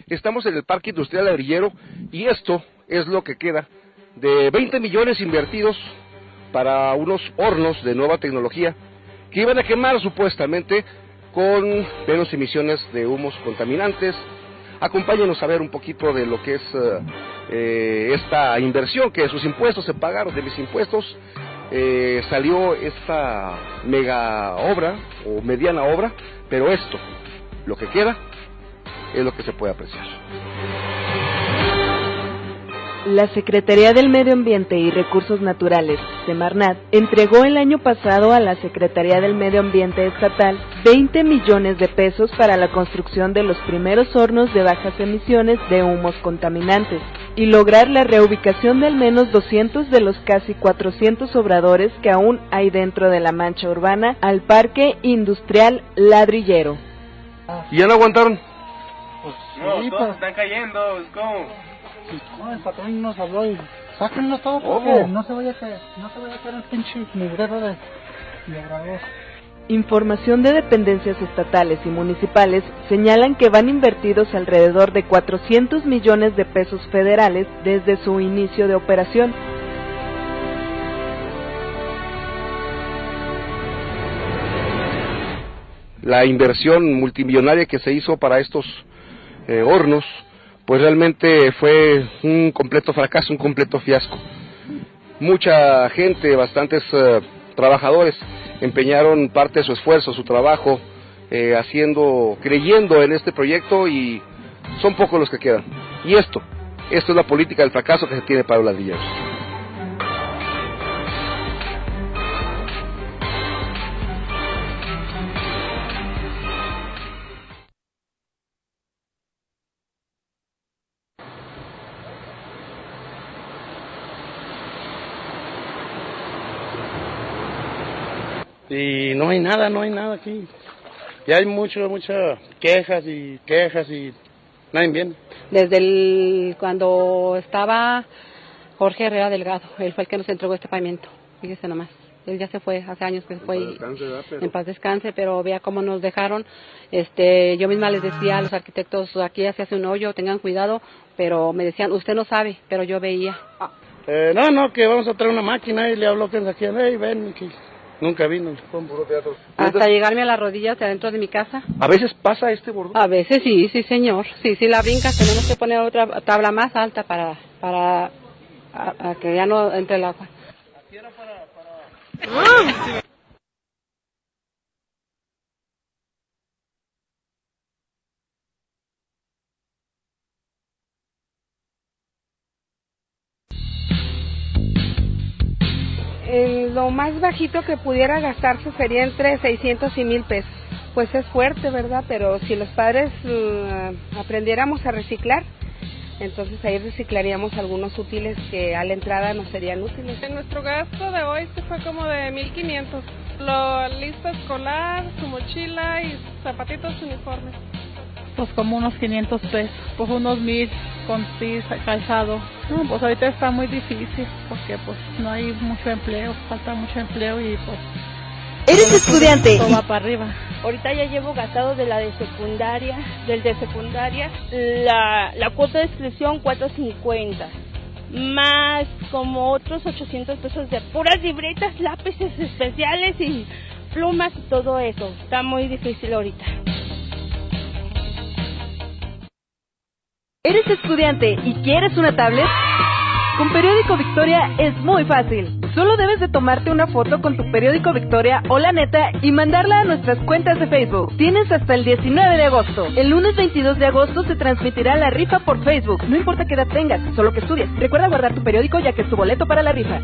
Estamos en el Parque Industrial Ladrillero y esto es lo que queda de 20 millones invertidos para unos hornos de nueva tecnología que iban a quemar supuestamente con menos emisiones de humos contaminantes. Acompáñenos a ver un poquito de lo que es esta inversión, que de sus impuestos se pagaron, de mis impuestos salió esta mega obra o mediana obra, pero esto, lo que queda, es lo que se puede apreciar. La Secretaría del Medio Ambiente y Recursos Naturales, Semarnat, entregó el año pasado a la Secretaría del Medio Ambiente Estatal 20 millones de pesos para la construcción de los primeros hornos de bajas emisiones de humos contaminantes y lograr la reubicación de al menos 200 de los casi 400 obradores que aún hay dentro de la mancha urbana al Parque Industrial Ladrillero. ¿Y ya no aguantaron? Pues No, sí, todos están cayendo, ¿cómo? no, el patrón nos habló y sáquenlo todo porque no se vaya a caer el pinche mugrero de obrador. Información de dependencias estatales y municipales señalan que van invertidos alrededor de 400 millones de pesos federales desde su inicio de operación. La inversión multimillonaria que se hizo para estos hornos, pues realmente fue un completo fracaso, un completo fiasco. Mucha gente, bastantes trabajadores, empeñaron parte de su esfuerzo, su trabajo, creyendo en este proyecto, y son pocos los que quedan. Y esto es la política del fracaso que se tiene para los ladrilleros. Y no hay nada aquí. Ya hay muchas quejas y nadie viene. Desde cuando estaba Jorge Herrera Delgado, él fue el que nos entregó este pavimento, fíjese nomás. Él ya se fue, hace años que se fue, en paz descanse, pero vea cómo nos dejaron. Yo misma les decía a los arquitectos, aquí ya se hace un hoyo, tengan cuidado, pero me decían, usted no sabe, pero yo veía. No, que vamos a traer una máquina, y le habló que aquí, ven, que nunca vino. Hasta llegarme a las rodillas de adentro de mi casa. ¿A veces pasa este bordón? A veces sí, señor. Sí, la brincas, tenemos que poner otra tabla más alta para que ya no entre el agua. Lo más bajito que pudiera gastarse sería entre 600 y 1,000 pesos. Pues es fuerte, ¿verdad? Pero si los padres aprendiéramos a reciclar, entonces ahí reciclaríamos algunos útiles que a la entrada no serían útiles. Nuestro gasto de hoy se fue como de 1,500. La lista escolar, su mochila y zapatitos uniformes. Pues como unos 500 pesos, pues unos 1,000 con calzado. No, pues ahorita está muy difícil porque pues no hay mucho empleo, falta mucho empleo y pues... ¿Eres estudiante? Todo va para arriba. Ahorita ya llevo gastado del de secundaria, la cuota de inscripción 450, más como otros 800 pesos de puras libretas, lápices especiales y plumas y todo eso. Está muy difícil ahorita. ¿Eres estudiante y quieres una tablet? Con Periódico Victoria es muy fácil. Solo debes de tomarte una foto con tu periódico Victoria o La Neta y mandarla a nuestras cuentas de Facebook. Tienes hasta el 19 de agosto. El lunes 22 de agosto se transmitirá la rifa por Facebook. No importa qué edad tengas, solo que estudies. Recuerda guardar tu periódico ya que es tu boleto para la rifa.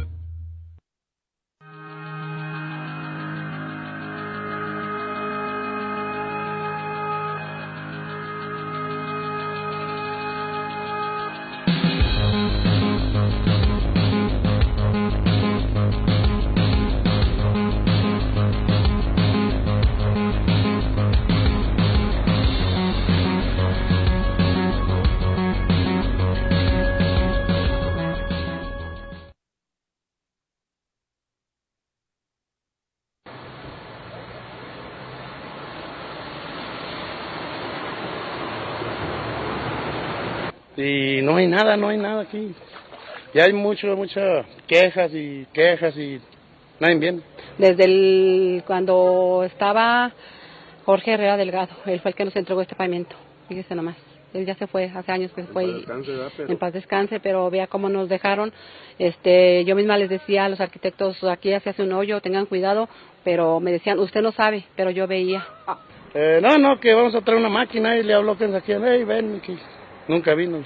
y no hay nada aquí. Y hay muchas quejas y nadie viene. Cuando estaba Jorge Herrera Delgado, él fue el que nos entregó este pavimento, fíjese nomás. Él ya se fue, hace años que se fue. En paz descanse, pero vea cómo nos dejaron. Yo misma les decía a los arquitectos, aquí ya se hace un hoyo, tengan cuidado, pero me decían, usted no sabe, pero yo veía. No, que vamos a traer una máquina y le habló que aquí, ven, que nunca vino.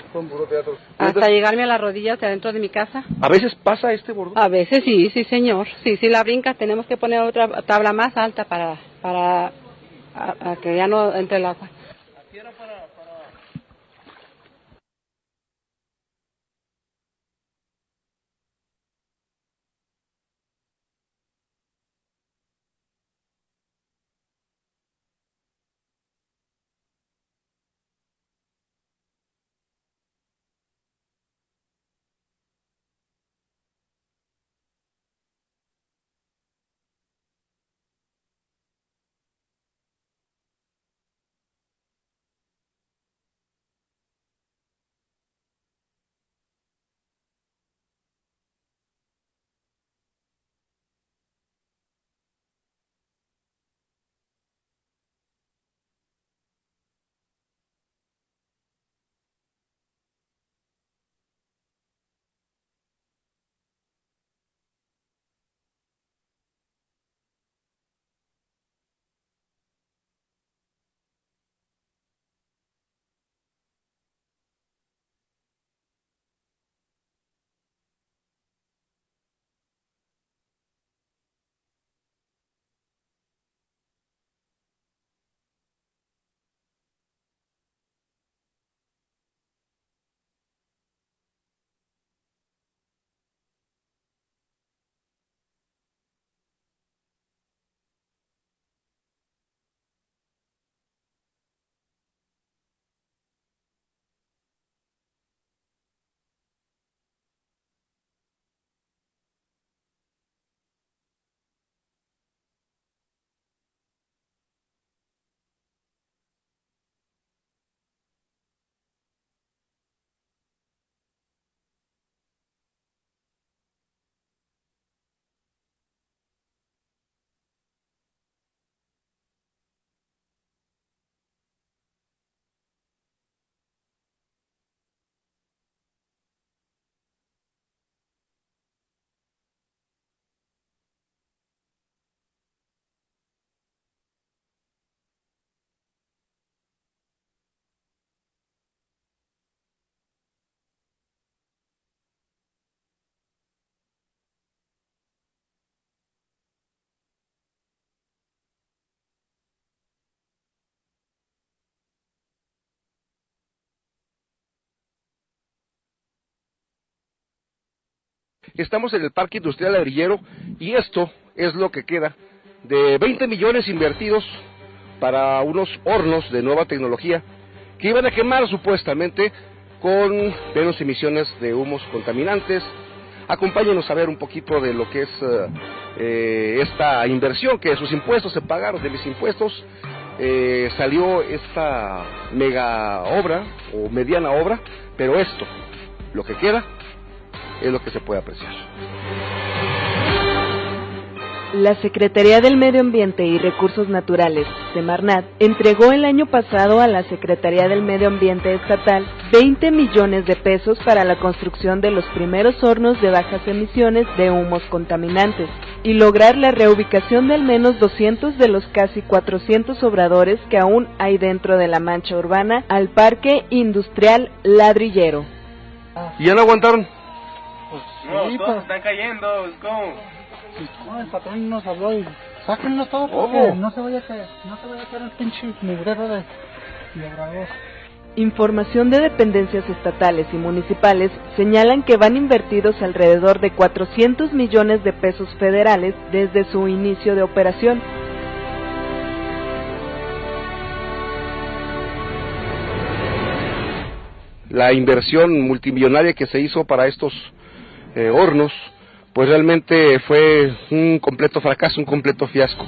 Hasta llegarme a las rodillas de adentro de mi casa. ¿A veces pasa este bordón? A veces sí, señor. Sí, la brinca, tenemos que poner otra tabla más alta para que ya no entre el agua. Estamos en el Parque Industrial Ladrillero y esto es lo que queda de 20 millones invertidos para unos hornos de nueva tecnología que iban a quemar supuestamente con menos emisiones de humos contaminantes. Acompáñenos a ver un poquito de lo que es esta inversión, que sus impuestos se pagaron, de mis impuestos salió esta mega obra o mediana obra, pero esto, lo que queda, es lo que se puede apreciar. La Secretaría del Medio Ambiente y Recursos Naturales, Semarnat, entregó el año pasado a la Secretaría del Medio Ambiente Estatal 20 millones de pesos para la construcción de los primeros hornos de bajas emisiones de humos contaminantes y lograr la reubicación de al menos 200 de los casi 400 obradores que aún hay dentro de la mancha urbana al Parque Industrial Ladrillero. ¿Y ya no aguantaron? Pues No, sí, todos están cayendo, ¿cómo? No, el patrón nos habló y sáquenlo todo porque no se vaya a caer el pinche mugrero de obrador. Información de dependencias estatales y municipales señalan que van invertidos alrededor de 400 millones de pesos federales desde su inicio de operación. La inversión multimillonaria que se hizo para estos hornos, pues realmente fue un completo fracaso, un completo fiasco.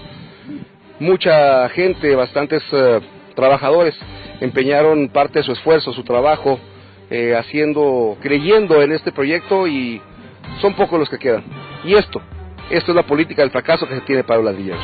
Mucha gente, bastantes trabajadores, empeñaron parte de su esfuerzo, su trabajo, creyendo en este proyecto, y son pocos los que quedan. Y esto es la política del fracaso que se tiene para los ladrilleros.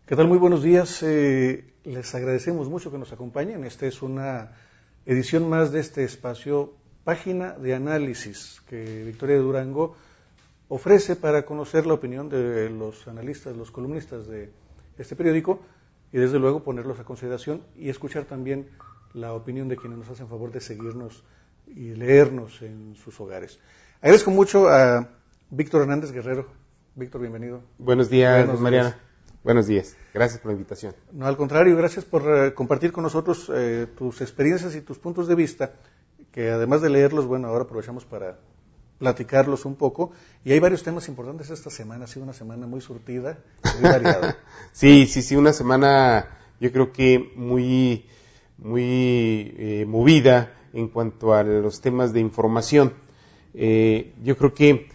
¿Qué tal? Muy buenos días. Les agradecemos mucho que nos acompañen. Esta es una edición más de este espacio, Página de Análisis, que Victoria de Durango ofrece para conocer la opinión de los analistas, los columnistas de este periódico, y desde luego ponerlos a consideración y escuchar también la opinión de quienes nos hacen favor de seguirnos y leernos en sus hogares. Agradezco mucho a Víctor Hernández Guerrero. Víctor, bienvenido. Buenos días, Mariana. Buenos días, gracias por la invitación. No, al contrario, gracias por compartir con nosotros tus experiencias y tus puntos de vista, que además de leerlos, bueno, ahora aprovechamos para platicarlos un poco. Y hay varios temas importantes esta semana, ha sido una semana muy surtida, muy variada. Sí, una semana yo creo que muy movida en cuanto a los temas de información. Yo creo que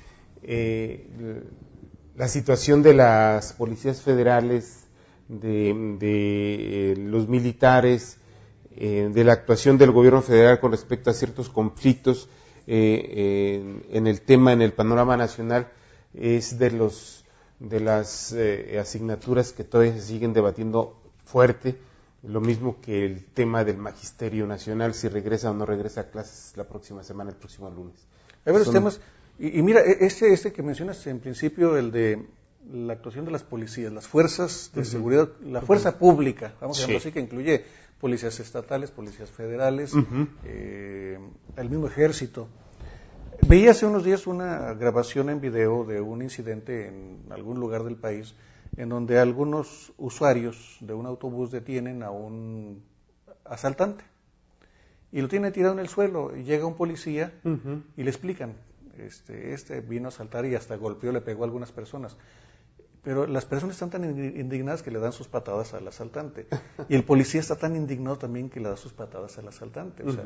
la situación de las policías federales, de los militares, de la actuación del gobierno federal con respecto a ciertos conflictos en el panorama nacional, es de las asignaturas que todavía se siguen debatiendo fuerte, lo mismo que el tema del magisterio nacional, si regresa o no regresa a clases la próxima semana, el próximo lunes. Hay varios temas. Y mira, este que mencionas en principio, el de la actuación de las policías, las fuerzas de seguridad, la fuerza pública, vamos a llamarlo así, que incluye policías estatales, policías federales, el mismo ejército. Veí hace unos días una grabación en video de un incidente en algún lugar del país, en donde algunos usuarios de un autobús detienen a un asaltante y lo tienen tirado en el suelo, y llega un policía y le explican, este vino a asaltar y hasta golpeó, le pegó a algunas personas. Pero las personas están tan indignadas que le dan sus patadas al asaltante. Y el policía está tan indignado también que le da sus patadas al asaltante. O sea,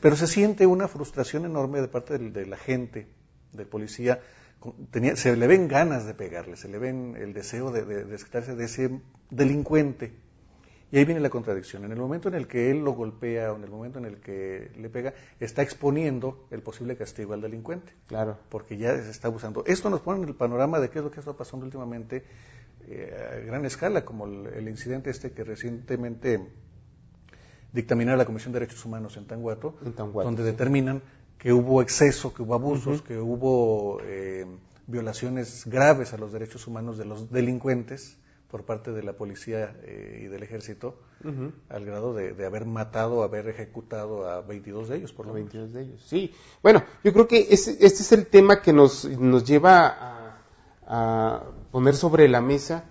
pero se siente una frustración enorme de parte de la gente, del policía. Se le ven ganas de pegarle, se le ven el deseo de desquitarse de ese delincuente. Y ahí viene la contradicción. En el momento en el que él lo golpea o en el momento en el que le pega, está exponiendo el posible castigo al delincuente. Claro. Porque ya se está abusando. Esto nos pone en el panorama de qué es lo que está pasando últimamente a gran escala, como el incidente que recientemente dictaminó la Comisión de Derechos Humanos en Tanguato, donde determinan que hubo exceso, que hubo abusos, que hubo violaciones graves a los derechos humanos de los delincuentes por parte de la policía y del ejército, al grado de haber matado, haber ejecutado a 22 de ellos, por lo menos. 22 de ellos, sí. Bueno, yo creo que este es el tema que nos lleva a poner sobre la mesa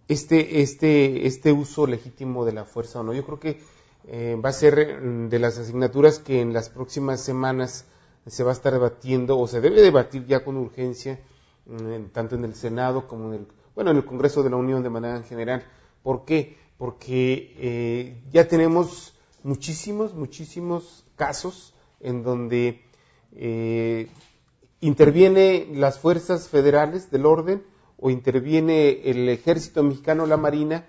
este uso legítimo de la fuerza o no. Yo creo que va a ser de las asignaturas que en las próximas semanas se va a estar debatiendo, o se debe debatir ya con urgencia, tanto en el Senado como en el Congreso de la Unión de manera general. ¿Por qué? Porque ya tenemos muchísimos casos en donde interviene las fuerzas federales del orden, o interviene el Ejército Mexicano, la Marina,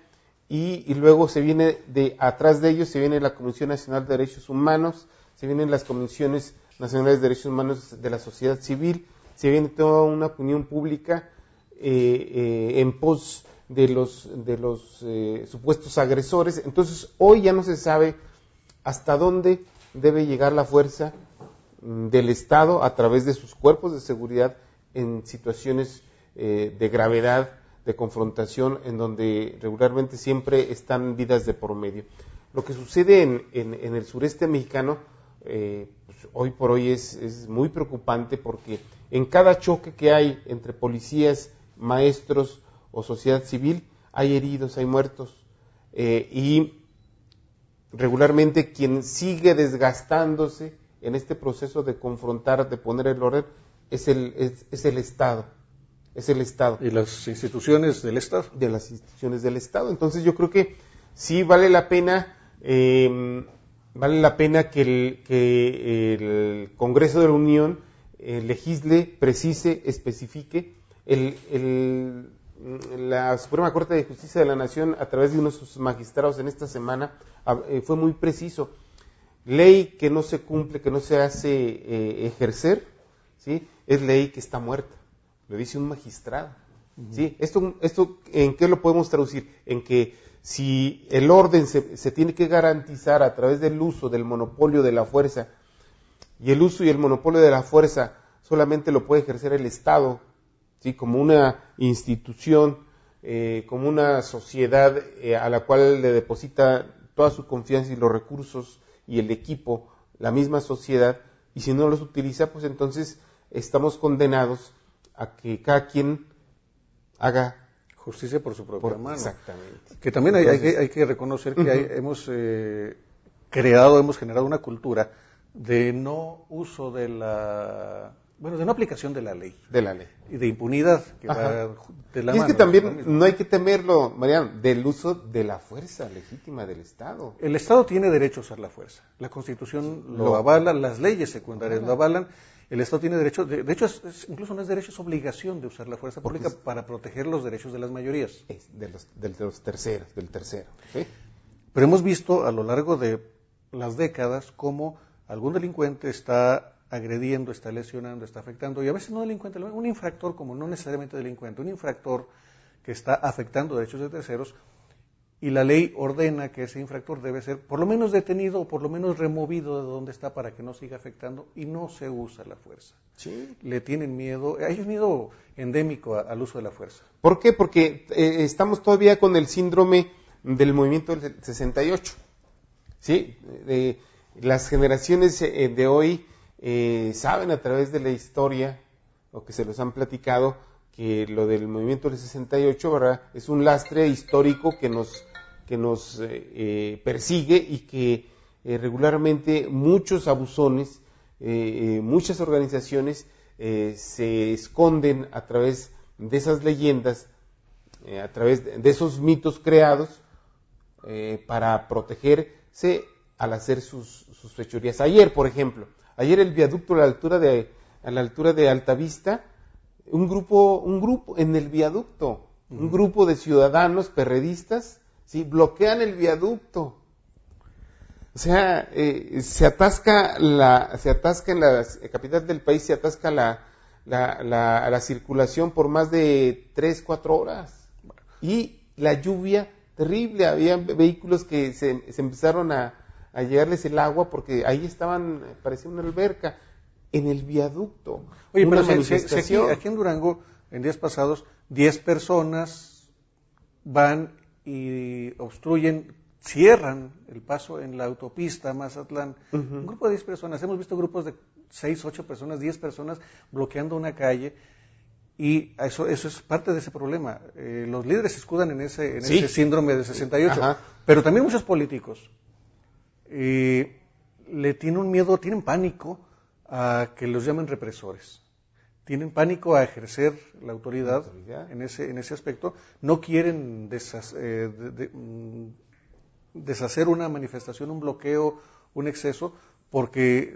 y luego se viene atrás de ellos se viene la Comisión Nacional de Derechos Humanos, se vienen las Comisiones Nacionales de Derechos Humanos de la sociedad civil, se viene toda una opinión pública en pos de los supuestos agresores. Entonces, hoy ya no se sabe hasta dónde debe llegar la fuerza del Estado a través de sus cuerpos de seguridad en situaciones de gravedad, de confrontación, en donde regularmente siempre están vidas de por medio. Lo que sucede en el sureste mexicano, pues, hoy por hoy es muy preocupante, porque en cada choque que hay entre policías, maestros o sociedad civil, hay heridos, hay muertos, y regularmente quien sigue desgastándose en este proceso de confrontar, de poner el orden, es el Estado. Es el Estado. ¿Y las instituciones del Estado? De las instituciones del Estado. Entonces yo creo que sí vale la pena que el Congreso de la Unión legisle, precise, especifique. La Suprema Corte de Justicia de la Nación, a través de unos de sus magistrados en esta semana, fue muy preciso. Ley que no se cumple, que no se hace ejercer, ¿sí?, es ley que está muerta. Lo dice un magistrado. ¿Sí? Esto ¿en qué lo podemos traducir? En que si el orden se tiene que garantizar a través del uso del monopolio de la fuerza, y el uso y el monopolio de la fuerza solamente lo puede ejercer el Estado, ¿sí?, como una institución, como una sociedad a la cual le deposita toda su confianza y los recursos y el equipo, la misma sociedad, y si no los utiliza, pues entonces estamos condenados a que cada quien haga justicia por su propia mano. Exactamente. Que también hay que reconocer que hemos generado una cultura de no uso de no aplicación de la ley. De la ley. Y de impunidad que va de la mano. Y es que también no hay que temerlo, Mariano, del uso de la fuerza legítima del Estado. El Estado tiene derecho a usar la fuerza. La Constitución lo avala, las leyes secundarias lo avalan. El Estado tiene derecho, de hecho incluso no es derecho, es obligación de usar la fuerza pública para proteger los derechos de las mayorías. Del tercero. ¿Sí? Pero hemos visto a lo largo de las décadas cómo algún delincuente está agrediendo, está lesionando, está afectando, y a veces no delincuente, un infractor, como no necesariamente delincuente, un infractor que está afectando derechos de terceros, y la ley ordena que ese infractor debe ser por lo menos detenido o por lo menos removido de donde está para que no siga afectando, y no se usa la fuerza. Sí. Le tienen miedo, hay un miedo endémico al uso de la fuerza. ¿Por qué? Porque estamos todavía con el síndrome del movimiento del 68. ¿Sí? Las generaciones de hoy saben a través de la historia, o que se los han platicado, que lo del movimiento del 68, ¿verdad?, es un lastre histórico que nos persigue, y que regularmente muchos abusones, muchas organizaciones se esconden a través de esas leyendas, a través de esos mitos creados para protegerse al hacer sus fechorías. Ayer, por ejemplo, el viaducto a la altura de Altavista, un grupo en el viaducto, un grupo de ciudadanos perredistas, ¿sí?, bloquean el viaducto. O sea, se atasca en la capital del país, se atasca la circulación por más de 3-4 horas. Y la lluvia terrible, había vehículos que se empezaron a llegarles el agua porque ahí estaban, parecía una alberca, en el viaducto. Oye, pero aquí en Durango, en días pasados, 10 personas van y obstruyen, cierran el paso en la autopista Mazatlán. Un grupo de 10 personas, hemos visto grupos de 6, 8 personas, 10 personas bloqueando una calle, y eso es parte de ese problema. Los líderes se escudan en ese síndrome de 68, pero también muchos políticos le tienen un miedo, tienen pánico a que los llamen represores. Tienen pánico a ejercer la autoridad en ese aspecto. No quieren deshacer una manifestación, un bloqueo, un exceso, porque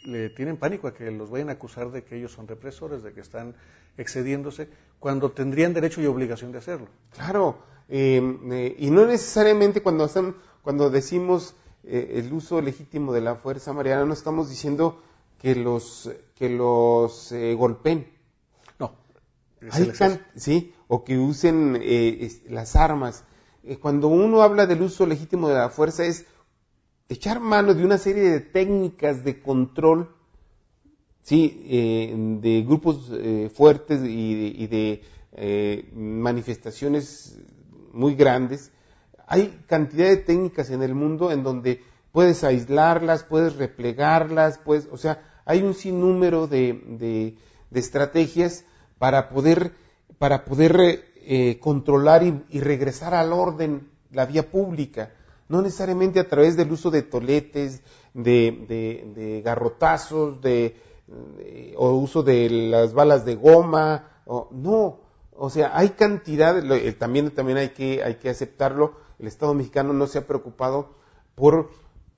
le tienen pánico a que los vayan a acusar de que ellos son represores, de que están excediéndose, cuando tendrían derecho y obligación de hacerlo. Claro, y no necesariamente cuando decimos el uso legítimo de la fuerza, Mariana, no estamos diciendo que los golpeen. No. Sí, o que usen las armas. Cuando uno habla del uso legítimo de la fuerza es echar mano de una serie de técnicas de control, sí, de grupos fuertes y de manifestaciones muy grandes. Hay cantidad de técnicas en el mundo en donde puedes aislarlas, puedes replegarlas, o sea, hay un sinnúmero de estrategias para poder controlar y regresar al orden la vía pública, no necesariamente a través del uso de toletes, de garrotazos, o uso de las balas de goma, no, o sea, hay cantidad, también hay que aceptarlo, el Estado mexicano no se ha preocupado por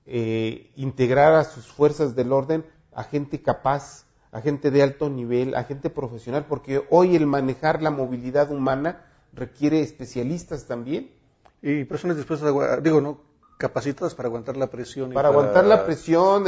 integrar a sus fuerzas del orden a gente capaz, a gente de alto nivel, a gente profesional, porque hoy el manejar la movilidad humana requiere especialistas también. Y personas dispuestas capacitadas para aguantar la presión. Para aguantar la presión,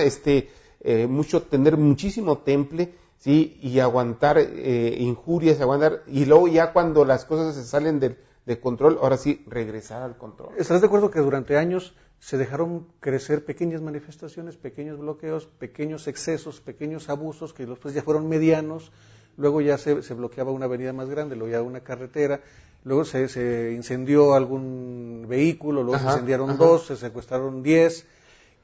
tener muchísimo temple, sí, y aguantar injurias, y luego ya cuando las cosas se salen de control, ahora sí, regresar al control. ¿Estarás de acuerdo que durante años se dejaron crecer pequeñas manifestaciones, pequeños bloqueos, pequeños excesos, pequeños abusos, que después ya fueron medianos, luego ya se bloqueaba una avenida más grande, luego ya una carretera, luego se incendió algún vehículo, luego se incendiaron 2, se secuestraron 10,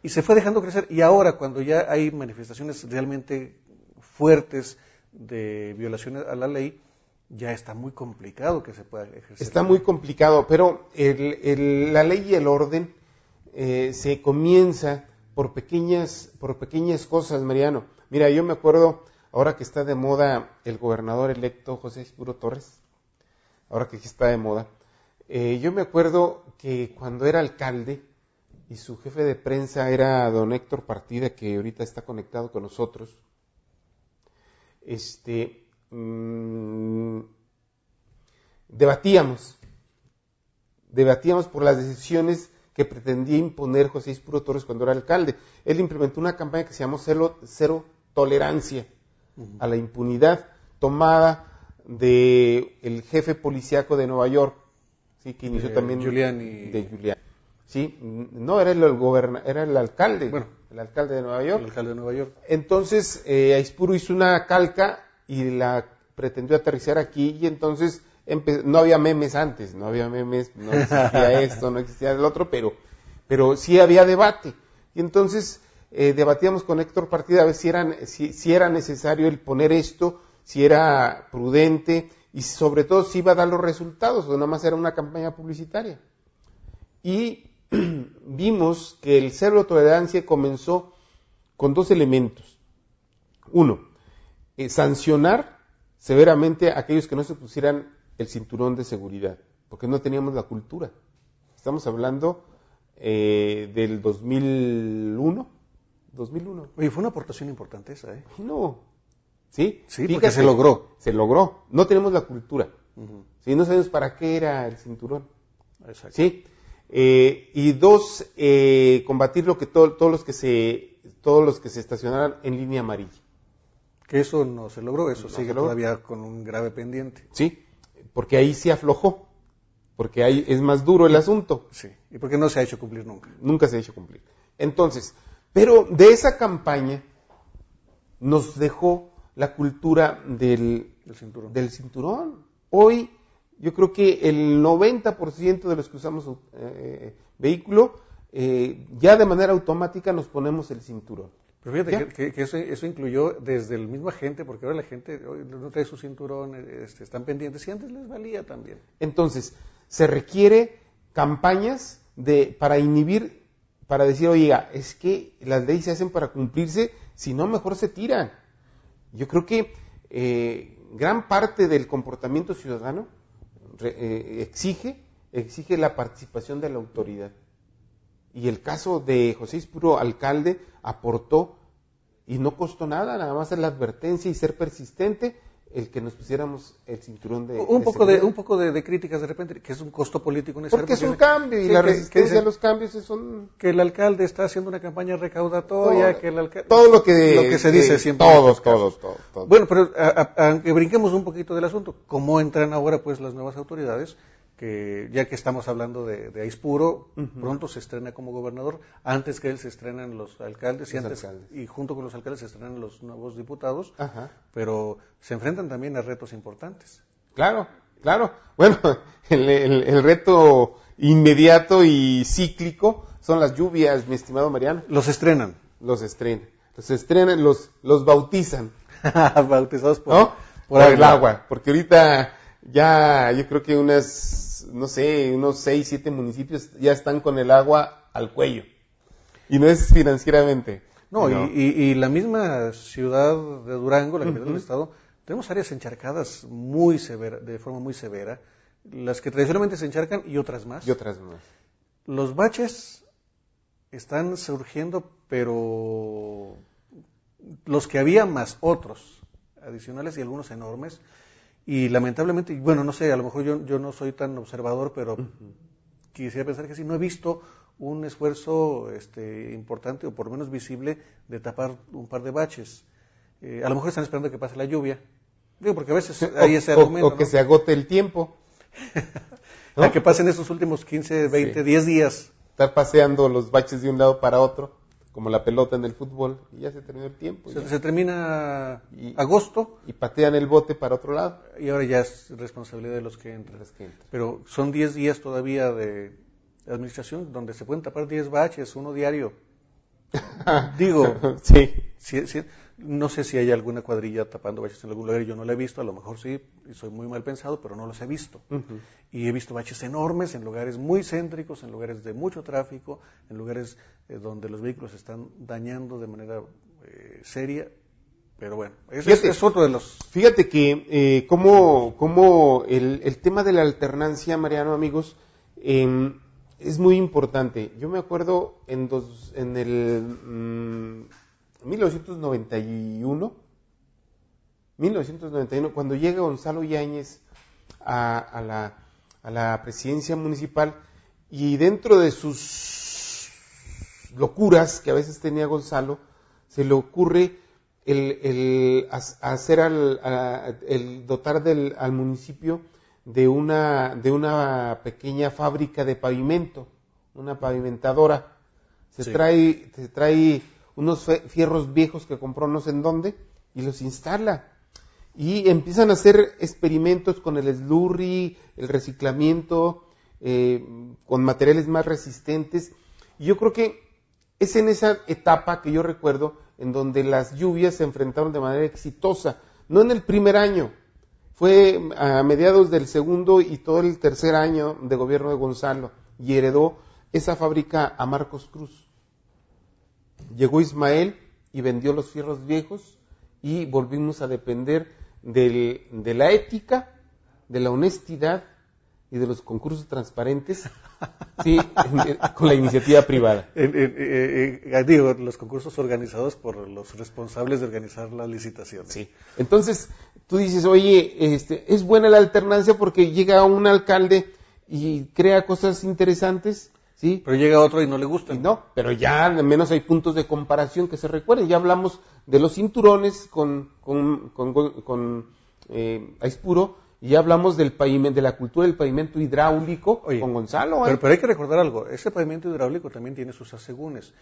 y se fue dejando crecer, y ahora cuando ya hay manifestaciones realmente fuertes de violaciones a la ley, ya está muy complicado que se pueda ejercer. Está muy complicado, pero la ley y el orden se comienza por pequeñas cosas, Mariano. Mira, yo me acuerdo, ahora que está de moda el gobernador electo José Ispuro Torres, ahora que está de moda, yo me acuerdo que cuando era alcalde y su jefe de prensa era don Héctor Partida, que ahorita está conectado con nosotros, debatíamos por las decisiones que pretendía imponer José Ispuro Torres cuando era alcalde. Él implementó una campaña que se llamó Cero Tolerancia a la impunidad, tomada de el jefe policíaco de Nueva York, sí, que inició también Giuliani. Sí, no era era el alcalde, el alcalde de Nueva York. El alcalde de Nueva York. Entonces, Ispuro hizo una calca y la pretendió aterrizar aquí, y entonces no había memes antes, no existía esto, no existía el otro, pero sí había debate. Y entonces debatíamos con Héctor Partida a ver si era necesario el poner esto, si era prudente y sobre todo si iba a dar los resultados o nada más era una campaña publicitaria. Y vimos que el cero tolerancia comenzó con 2 elementos. Uno, sancionar severamente a aquellos que no se pusieran el cinturón de seguridad, porque no teníamos la cultura. Estamos hablando del 2001. Oye, fue una aportación importante esa, ¿eh? No. ¿Sí? Sí, porque se logró. Se logró. No tenemos la cultura. ¿Sí? No sabemos para qué era el cinturón. Exacto. ¿Sí? Y 2, combatir todos los que se estacionaran en línea amarilla. Que eso no se logró, eso sigue todavía con un grave pendiente. Sí, porque ahí sí aflojó, porque ahí es más duro el asunto. Sí, y porque no se ha hecho cumplir nunca. Nunca se ha hecho cumplir. Entonces, pero de esa campaña nos dejó la cultura del cinturón. Hoy yo creo que el 90% de los que usamos vehículo, ya de manera automática nos ponemos el cinturón. Pero fíjate que eso incluyó desde el mismo agente, porque ahora la gente no trae su cinturón, están pendientes, y antes les valía también. Entonces, se requiere campañas para inhibir, para decir, oiga, es que las leyes se hacen para cumplirse, si no mejor se tiran. Yo creo que gran parte del comportamiento ciudadano exige la participación de la autoridad. Y el caso de José Ispuro, alcalde, aportó y no costó nada más la advertencia y ser persistente el que nos pusiéramos el cinturón de un poco seguridad. de críticas de repente, que es un costo político necesario. Porque es un cambio, y la resistencia a los cambios son... Que el alcalde está haciendo una campaña recaudatoria, todo lo que se dice siempre. Todos. Bueno, pero aunque brinquemos un poquito del asunto, ¿cómo entran ahora pues las nuevas autoridades? Que ya que estamos hablando de Aispuro, pronto se estrena como gobernador, antes que él se estrenan los alcaldes, y junto con los alcaldes se estrenan los nuevos diputados, pero se enfrentan también a retos importantes. Claro. Bueno, el reto inmediato y cíclico son las lluvias, mi estimado Mariano. Los estrenan, los bautizan. Bautizados por el agua, porque ahorita ya yo creo que unos 6, 7 municipios ya están con el agua al cuello. Y no es financieramente. No. Y la misma ciudad de Durango, la capital del estado, tenemos áreas encharcadas de forma muy severa, las que tradicionalmente se encharcan y otras más. Los baches están surgiendo, pero los que había más otros adicionales y algunos enormes. Y lamentablemente, bueno, no sé, a lo mejor yo no soy tan observador, pero quisiera pensar que sí, no he visto un esfuerzo importante o por lo menos visible de tapar un par de baches. A lo mejor están esperando que pase la lluvia. Digo, porque a veces hay ese argumento. O que se agote el tiempo. A que pasen esos últimos 15, 20, 10 días. Estar paseando los baches de un lado para otro, como la pelota en el fútbol, y ya se terminó el tiempo. Se termina agosto. Y patean el bote para otro lado. Y ahora ya es responsabilidad de los que entran. Pero son 10 días todavía de administración donde se pueden tapar 10 baches, uno diario. Digo, no sé si hay alguna cuadrilla tapando baches en algún lugar, yo no la he visto, a lo mejor sí, y soy muy mal pensado, pero no los he visto. Y he visto baches enormes en lugares muy céntricos, en lugares de mucho tráfico, en lugares donde los vehículos se están dañando de manera seria. Pero bueno, es otro de los... Fíjate que como el tema de la alternancia, Mariano, amigos, es muy importante. Yo me acuerdo en el 1991, cuando llega Gonzalo Yáñez a la presidencia municipal, y dentro de sus locuras que a veces tenía Gonzalo, se le ocurre el dotar al municipio de una pequeña fábrica de pavimento, una pavimentadora. Se trae unos fierros viejos que compró no sé en dónde y los instala. Y empiezan a hacer experimentos con el slurry, el reciclamiento, con materiales más resistentes. Y yo creo que es en esa etapa que yo recuerdo en donde las lluvias se enfrentaron de manera exitosa. No en el primer año, fue a mediados del segundo y todo el tercer año de gobierno de Gonzalo, y heredó esa fábrica a Marcos Cruz. Llegó Ismael y vendió los fierros viejos y volvimos a depender de la ética, de la honestidad y de los concursos transparentes, sí, con la iniciativa privada. Digo, los concursos organizados por los responsables de organizar las licitaciones. Sí. Entonces, tú dices, oye, es buena la alternancia porque llega un alcalde y crea cosas interesantes, ¿sí? Pero llega otro y no le gusta. No, pero ya al menos hay puntos de comparación que se recuerden. Ya hablamos de los cinturones con Aispuro, y ya hablamos del pavimento, de la cultura del pavimento hidráulico. Oye, con Gonzalo. Pero hay que recordar algo, ese pavimento hidráulico también tiene sus asegúnes.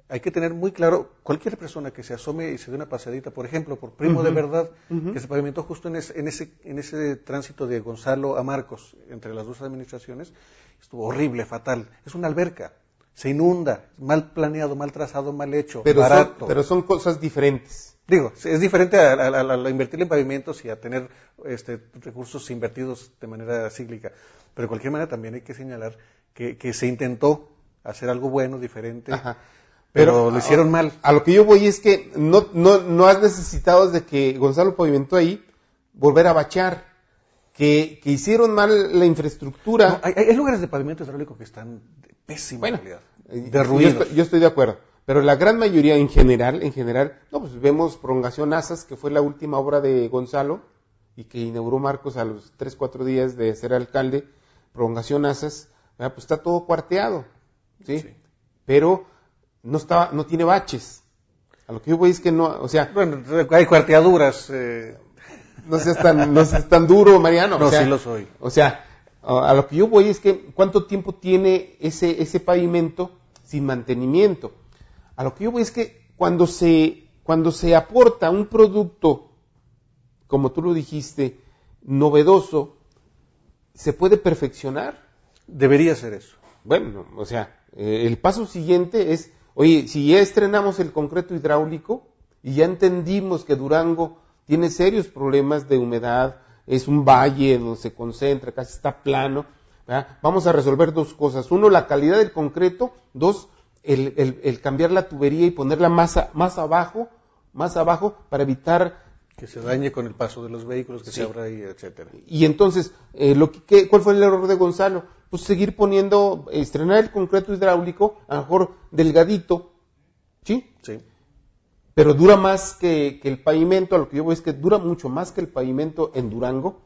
Hay que tener muy claro, cualquier persona que se asome y se dé una pasadita, por ejemplo, por Primo de Verdad, que se pavimentó justo en ese tránsito de Gonzalo a Marcos, entre las dos administraciones, estuvo horrible, fatal. Es una alberca, se inunda, mal planeado, mal trazado, mal hecho, barato. Pero son cosas diferentes. Digo, es diferente a invertir en pavimentos y a tener recursos invertidos de manera cíclica. Pero de cualquier manera también hay que señalar que se intentó hacer algo bueno, diferente, pero lo hicieron mal. A lo que yo voy es que no has necesitado desde que Gonzalo pavimentó ahí volver a bachar, que hicieron mal la infraestructura. No, hay lugares de pavimento hidráulico que están de pésima calidad, derruidos. Yo estoy de acuerdo. Pero la gran mayoría, en general, pues vemos Prolongación Asas, que fue la última obra de Gonzalo, y que inauguró Marcos a los 3-4 días de ser alcalde, prolongación Asas, pues está todo cuarteado, ¿sí? Pero no tiene baches. A lo que yo voy es que no, o sea... Bueno, hay cuarteaduras. No seas tan duro, Mariano. No, o sea, sí lo soy. O sea, a lo que yo voy es que ¿cuánto tiempo tiene ese pavimento sin mantenimiento? A lo que yo voy es que cuando se aporta un producto, como tú lo dijiste, novedoso, ¿se puede perfeccionar? Debería ser eso. Bueno, o sea, el paso siguiente es, oye, si ya estrenamos el concreto hidráulico y ya entendimos que Durango tiene serios problemas de humedad, es un valle donde se concentra, casi está plano, ¿verdad? Vamos a resolver dos cosas. Uno, la calidad del concreto. Dos, el cambiar la tubería y ponerla más abajo para evitar... Que se dañe con el paso de los vehículos, que se abra ahí, etcétera. Y entonces, ¿cuál fue el error de Gonzalo? Pues seguir estrenar el concreto hidráulico, a lo mejor delgadito, ¿sí? Sí. Pero dura más que el pavimento. A lo que yo voy es que dura mucho más que el pavimento en Durango,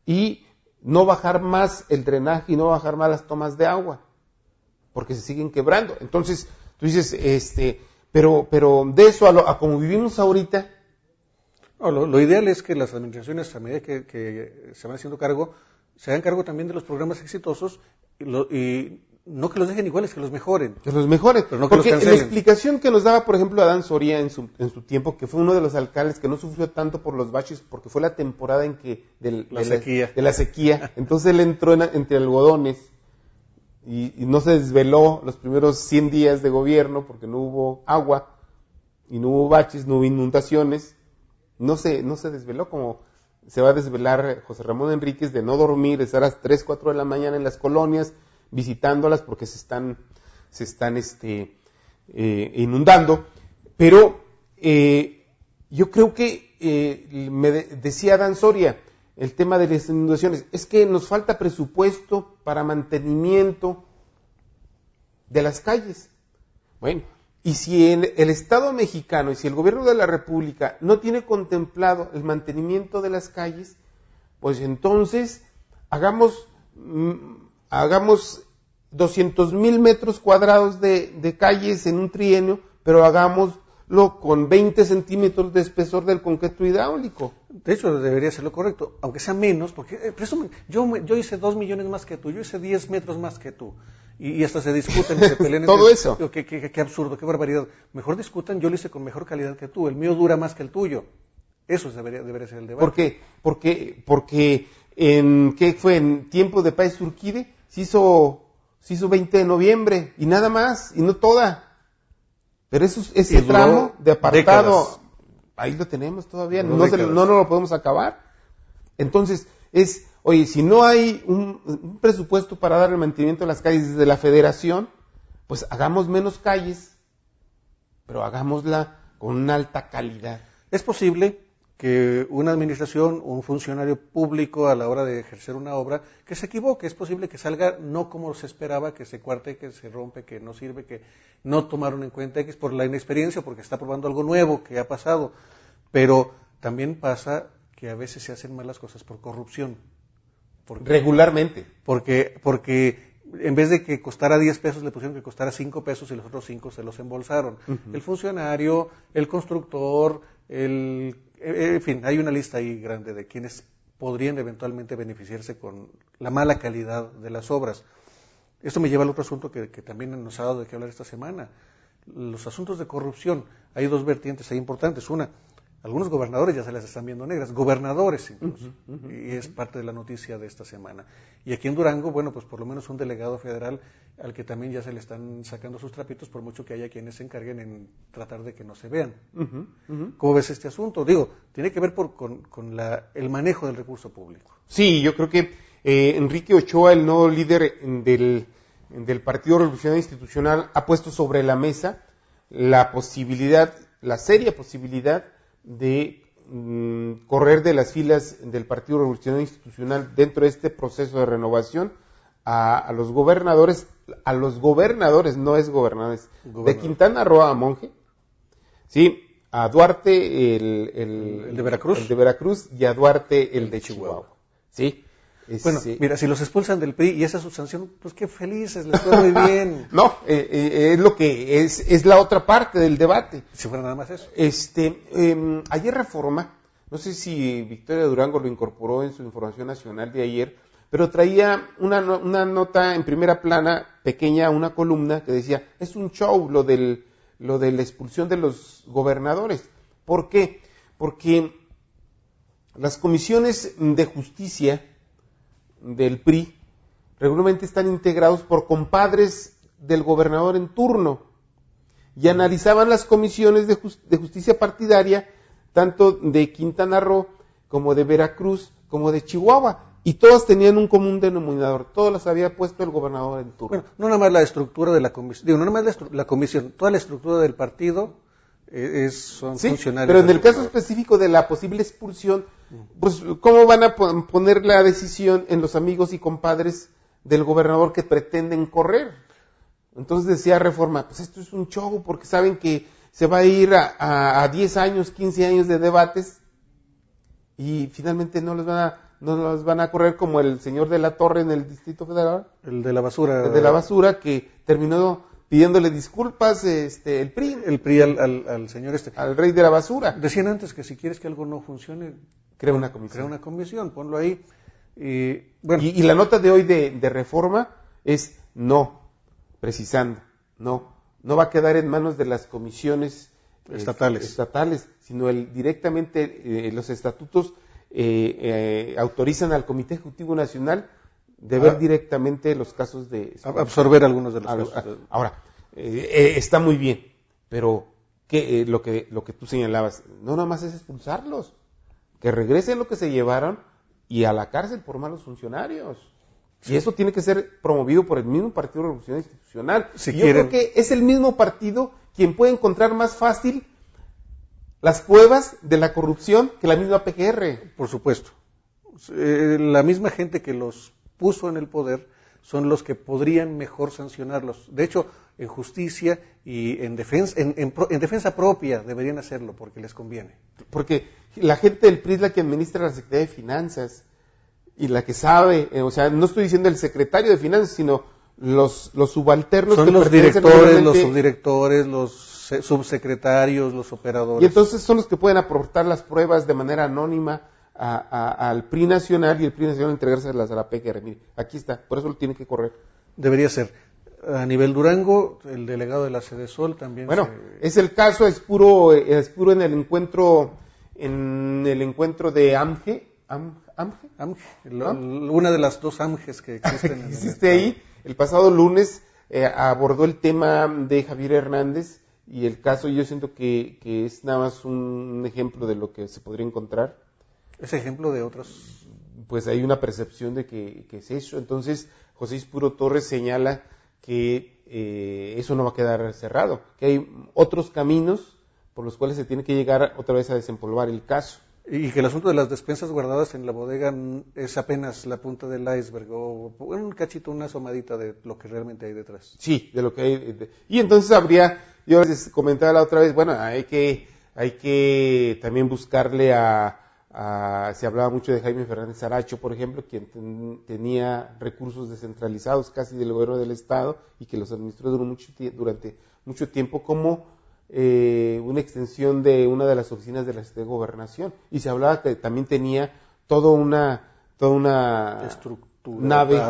y no bajar más el drenaje y no bajar más las tomas de agua, porque se siguen quebrando. Entonces, tú dices, pero de eso a como vivimos ahorita. No, lo ideal es que las administraciones, a medida que se van haciendo cargo, se hagan cargo también de los programas exitosos y no que los dejen iguales, que los mejoren. Que los mejoren. Pero no que porque los cancelen. la explicación que nos daba, por ejemplo, Adán Soria en su tiempo, que fue uno de los alcaldes que no sufrió tanto por los baches, porque fue la temporada en que de la sequía. Entonces él entró entre algodones y no se desveló los primeros 100 días de gobierno porque no hubo agua y no hubo baches, no hubo inundaciones. No se desveló como se va a desvelar José Ramón Enríquez, de no dormir, de estar a las 3, 4 de la mañana en las colonias visitándolas porque se están inundando. Pero yo creo que me decía Dan Soria el tema de las inundaciones, es que nos falta presupuesto para mantenimiento de las calles. Bueno, y si el Estado mexicano y si el gobierno de la República no tiene contemplado el mantenimiento de las calles, pues entonces hagamos 200,000 metros cuadrados de calles en un trienio, pero hagámoslo con 20 centímetros de espesor del concreto hidráulico. De hecho, debería ser lo correcto, aunque sea menos, porque presumen, yo hice 2 millones más que tú, yo hice 10 metros más que tú. Y hasta se discuten y se pelean. Todo eso. Qué absurdo, qué barbaridad. Mejor discutan, yo lo hice con mejor calidad que tú, el mío dura más que el tuyo. Eso debería ser el debate. ¿Por qué? Porque ¿qué fue? En tiempo de Páez Urquide se hizo 20 de noviembre y nada más, y no toda. Pero ese tramo de apartado, décadas. Ahí lo tenemos todavía, no lo podemos acabar. Entonces, oye, si no hay un presupuesto para dar el mantenimiento de las calles desde la federación, pues hagamos menos calles, pero hagámosla con una alta calidad. Es posible que una administración, un funcionario público a la hora de ejercer una obra, que se equivoque, es posible que salga no como se esperaba, que se cuarte, que se rompe, que no sirve, que no tomaron en cuenta X por la inexperiencia, porque está probando algo nuevo que ha pasado, pero también pasa que a veces se hacen malas cosas por corrupción. Regularmente. Porque en vez de que costara 10 pesos, le pusieron que costara 5 pesos y los otros 5 se los embolsaron. Uh-huh. El funcionario, el constructor, en fin, hay una lista ahí grande de quienes podrían eventualmente beneficiarse con la mala calidad de las obras. Esto me lleva al otro asunto que también nos ha dado de qué hablar esta semana. Los asuntos de corrupción. Hay dos vertientes ahí importantes. Una, algunos gobernadores ya se las están viendo negras, gobernadores incluso, y es parte de la noticia de esta semana. Y aquí en Durango, bueno, pues por lo menos un delegado federal al que también ya se le están sacando sus trapitos, por mucho que haya quienes se encarguen en tratar de que no se vean. ¿Cómo ves este asunto? Digo, tiene que ver con el manejo del recurso público. Sí, yo creo que Enrique Ochoa, el nuevo líder del Partido Revolucionario Institucional, ha puesto sobre la mesa la seria posibilidad de correr de las filas del Partido Revolucionario Institucional dentro de este proceso de renovación a los gobernadores, no es gobernadores, de Quintana Roo a Monje, sí, a Duarte el de Veracruz. El de Veracruz y a Duarte el de Chihuahua. ¿Sí? Bueno, mira, si los expulsan del PRI y esa es su sanción, pues qué felices, les fue muy bien. No, es lo que es la otra parte del debate. Si fuera nada más eso. Ayer Reforma, no sé si Victoria Durango lo incorporó en su información nacional de ayer, pero traía una nota en primera plana, pequeña, una columna que decía, es un show lo de la expulsión de los gobernadores. ¿Por qué? Porque las comisiones de justicia del PRI regularmente están integrados por compadres del gobernador en turno y analizaban las comisiones de justicia partidaria tanto de Quintana Roo como de Veracruz como de Chihuahua, y todas tenían un común denominador, todas las había puesto el gobernador en turno. Bueno, no nada más la estructura de la comisión, no nada más la comisión, toda la estructura del partido son funcionarios. Pero en el caso específico de la posible expulsión, pues ¿cómo van a poner la decisión en los amigos y compadres del gobernador que pretenden correr? Entonces decía Reforma, pues esto es un show porque saben que se va a ir a 10 años, 15 años de debates y finalmente no los van a correr como el señor de la Torre en el Distrito Federal. El de la basura. El de la basura que terminó pidiéndole disculpas el PRI. El PRI al señor al rey de la basura. Decían antes que si quieres que algo no funcione, crea una comisión. Crea una comisión, ponlo ahí. Bueno. Y la nota de hoy de Reforma es no, precisando, no va a quedar en manos de las comisiones estatales, sino directamente los estatutos autorizan al Comité Ejecutivo Nacional de ver directamente los casos de... Absorber algunos de los casos. Ahora, está muy bien, pero lo que tú señalabas, no nada más es expulsarlos, que regresen lo que se llevaron y a la cárcel por malos funcionarios. Y eso tiene que ser promovido por el mismo Partido Revolucionario Institucional. Yo creo que es el mismo partido quien puede encontrar más fácil las pruebas de la corrupción que la misma PGR. Por supuesto. La misma gente que los puso en el poder son los que podrían mejor sancionarlos. De hecho, en justicia y en defensa propia deberían hacerlo porque les conviene. Porque la gente del PRI es la que administra la Secretaría de Finanzas y la que sabe, o sea, no estoy diciendo el secretario de Finanzas, sino los subalternos. Son los directores, los subdirectores, los subsecretarios, los operadores. Y entonces son los que pueden aportar las pruebas de manera anónima al PRI nacional y el PRI nacional entregárselas a la PGR. Mire, aquí está, por eso lo tiene que correr. Debería ser. A nivel Durango, el delegado de la Sedesol también. Bueno, es el caso, es puro en el encuentro de AMGE. Una de las dos AMGEs que existen. Existe ahí. El pasado lunes abordó el tema de Javier Hernández y el caso yo siento que es nada más un ejemplo de lo que se podría encontrar. ¿Es ejemplo de otros? Pues hay una percepción de que es eso. Entonces José Ispuro Torres señala que eso no va a quedar cerrado, que hay otros caminos por los cuales se tiene que llegar otra vez a desempolvar el caso. Y que el asunto de las despensas guardadas en la bodega es apenas la punta del iceberg, o un cachito, una asomadita de lo que realmente hay detrás. Sí, de lo que hay. Y entonces yo les comentaba la otra vez, bueno, hay que también buscarle se hablaba mucho de Jaime Fernández Aracho, por ejemplo, quien tenía recursos descentralizados casi del gobierno del Estado y que los administró durante mucho tiempo como una extensión de una de las oficinas de la Gobernación, y se hablaba que también tenía toda una estructura, nave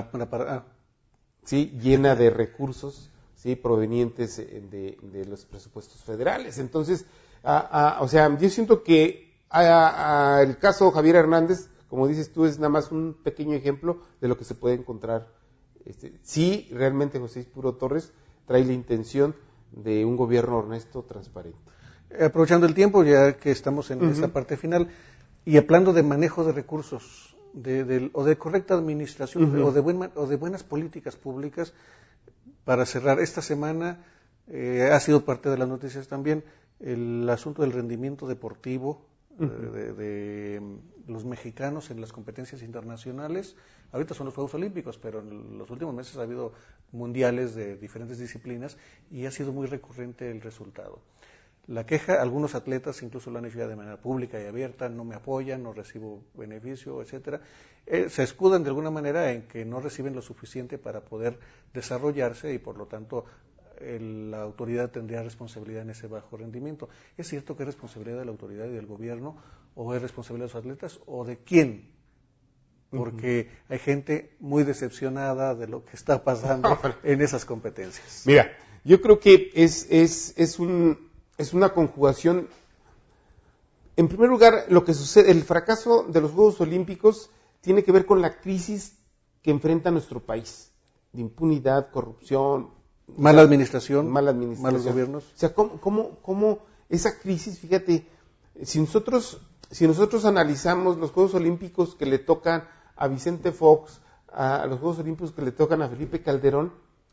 sí, llena de recursos, sí, provenientes de los presupuestos federales. Entonces, o sea, yo siento que el caso Javier Hernández, como dices tú, es nada más un pequeño ejemplo de lo que se puede encontrar. Sí, realmente José Ispuro Torres trae la intención de un gobierno honesto, transparente. Aprovechando el tiempo, ya que estamos en esta parte final, y hablando de manejo de recursos, o de correcta administración, o de buenas políticas públicas, para cerrar, esta semana ha sido parte de las noticias también el asunto del rendimiento deportivo de los mexicanos en las competencias internacionales. Ahorita son los Juegos Olímpicos, pero en los últimos meses ha habido mundiales de diferentes disciplinas y ha sido muy recurrente el resultado. la queja. Algunos atletas incluso lo han hecho ya de manera pública y abierta, no me apoyan, no recibo beneficio, etcétera. Se escudan de alguna manera en que no reciben lo suficiente para poder desarrollarse y por lo tanto la autoridad tendría responsabilidad en ese bajo rendimiento. ¿Es cierto que es responsabilidad de la autoridad y del gobierno, o es responsabilidad de los atletas, o de quién? Porque hay gente muy decepcionada de lo que está pasando en esas competencias. Mira, yo creo que es una conjugación. En primer lugar, lo que sucede, el fracaso de los Juegos Olímpicos tiene que ver con la crisis que enfrenta nuestro país, de impunidad, corrupción, mala administración, malos gobiernos. O sea, ¿cómo esa crisis, fíjate, si nosotros analizamos los Juegos Olímpicos que le tocan a Vicente Fox, a los Juegos Olímpicos que le tocan a Felipe Calderón,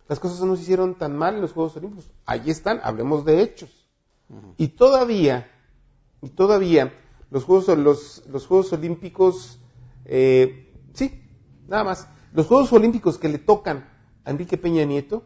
las cosas no se hicieron tan mal en los Juegos Olímpicos. Ahí están, hablemos de hechos. Y todavía los Juegos Olímpicos, sí, nada más, los Juegos Olímpicos que le tocan a Enrique Peña Nieto,